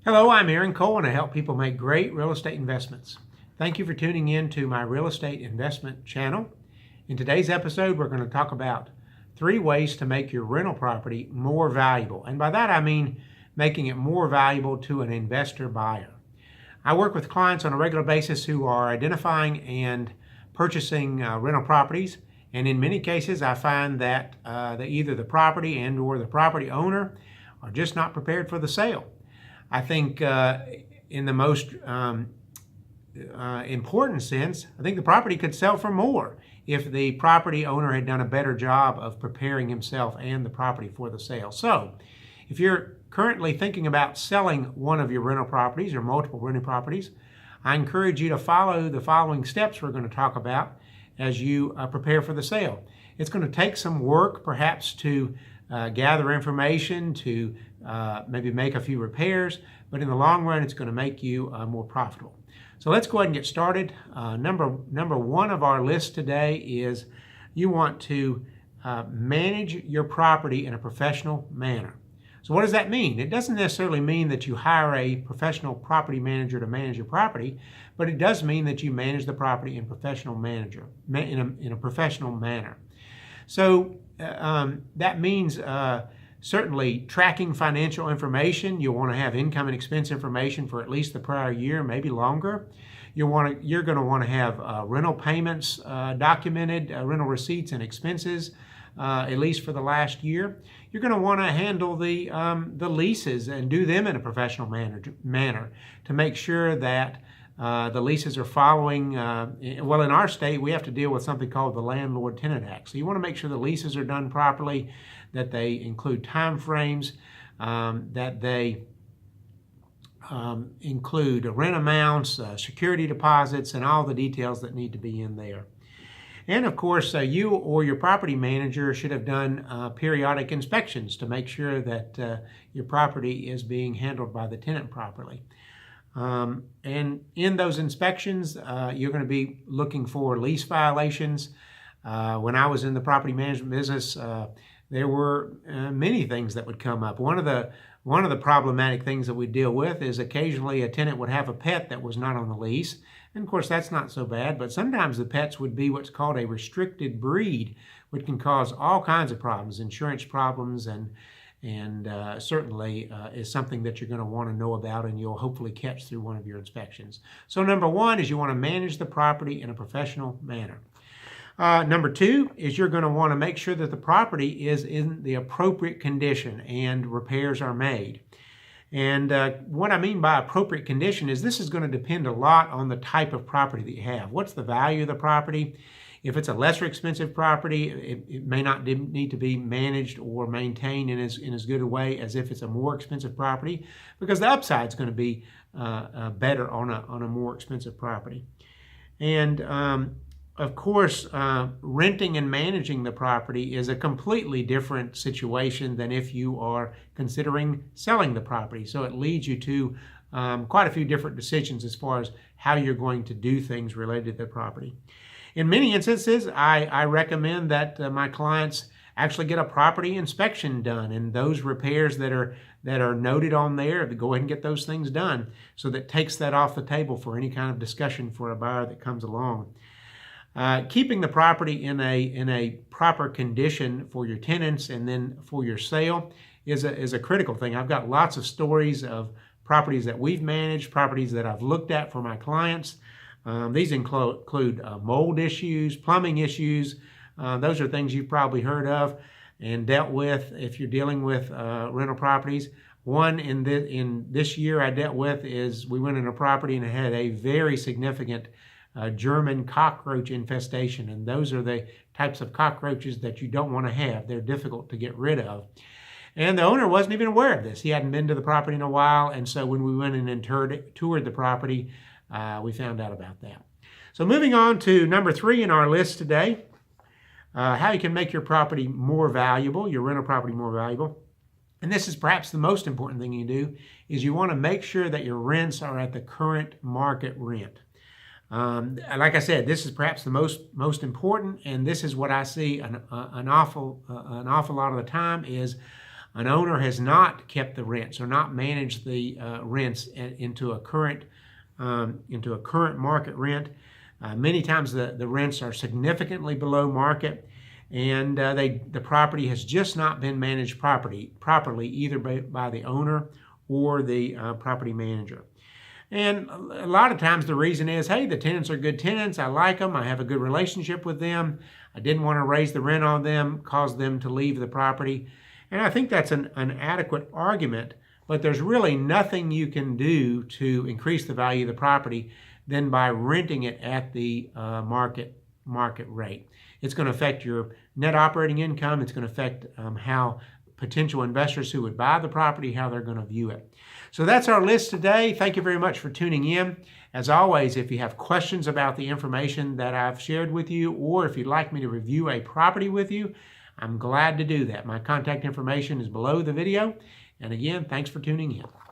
Hello, I'm Aaron Cole and I help people make great real estate investments. Thank you for tuning in to my real estate investment channel. In today's episode, we're going to talk about 3 ways to make your rental property more valuable. And by that I mean making it more valuable to an investor buyer. I work with clients on a regular basis who are identifying and purchasing rental properties. And in many cases, I find that either the property and or the property owner are just not prepared for the sale. I think in the most important sense, I think the property could sell for more if the property owner had done a better job of preparing himself and the property for the sale. So if you're currently thinking about selling one of your rental properties or multiple rental properties, I encourage you to follow the following steps we're going to talk about as you prepare for the sale. It's going to take some work, perhaps, to gather information, to maybe make a few repairs, but in the long run, it's going to make you more profitable. So let's go ahead and get started. Number one of our list today is you want to manage your property in a professional manner. So what does that mean? It doesn't necessarily mean that you hire a professional property manager to manage your property, but it does mean that you manage the property in a professional manner. So that means certainly tracking financial information. You'll want to have income and expense information for at least the prior year, maybe longer. You're going to want to have rental payments documented, rental receipts and expenses, at least for the last year. You're going to want to handle the leases and do them in a professional manner to make sure that the leases are following, well, in our state, we have to deal with something called the Landlord-Tenant Act. So you want to make sure the leases are done properly, that they include time frames, that they include rent amounts, security deposits, and all the details that need to be in there. And of course, you or your property manager should have done periodic inspections to make sure that your property is being handled by the tenant properly. And in those inspections, you're going to be looking for lease violations. When I was in the property management business, there were many things that would come up. One of the problematic things that we deal with is occasionally a tenant would have a pet that was not on the lease. And of course, that's not so bad, but sometimes the pets would be what's called a restricted breed, which can cause all kinds of problems, insurance problems, and certainly is something that you're going to want to know about and you'll hopefully catch through one of your inspections. So number one is you want to manage the property in a professional manner. Number two is you're going to want to make sure that the property is in the appropriate condition and repairs are made. And what I mean by appropriate condition is this is going to depend a lot on the type of property that you have. What's the value of the property? If it's a lesser expensive property, it may not need to be managed or maintained in as good a way as if it's a more expensive property, because the upside is going to be better on a more expensive property. And of course, renting and managing the property is a completely different situation than if you are considering selling the property. So it leads you to quite a few different decisions as far as how you're going to do things related to the property. In many instances, I recommend that my clients actually get a property inspection done, and those repairs that are noted on there, go ahead and get those things done, so that takes that off the table for any kind of discussion for a buyer that comes along. Keeping the property in a proper condition for your tenants and then for your sale is a critical thing. I've got lots of stories of properties that we've managed, properties that I've looked at for my clients. These include mold issues, plumbing issues. Those are things you've probably heard of and dealt with if you're dealing with rental properties. One in this year I dealt with is we went in a property and it had a very significant German cockroach infestation, and those are the types of cockroaches that you don't want to have. They're difficult to get rid of. And the owner wasn't even aware of this. He hadn't been to the property in a while, and so when we went in and toured the property, we found out about that. So moving on to number 3 in our list today, how you can make your property more valuable, your rental property more valuable. And this is perhaps the most important thing you do, is you want to make sure that your rents are at the current market rent. Like I said, this is perhaps the most important, and this is what I see an awful lot of the time is an owner has not kept the rents or not managed the rents into a current market rent, many times the rents are significantly below market, and the property has just not been managed properly either by the owner or the property manager. And a lot of times the reason is, hey, the tenants are good tenants. I like them. I have a good relationship with them. I didn't want to raise the rent on them, cause them to leave the property. And I think that's an adequate argument, but there's really nothing you can do to increase the value of the property than by renting it at the market rate. It's going to affect your net operating income. It's going to affect how potential investors who would buy the property, how they're going to view it. So that's our list today. Thank you very much for tuning in. As always, if you have questions about the information that I've shared with you, or if you'd like me to review a property with you, I'm glad to do that. My contact information is below the video. And again, thanks for tuning in.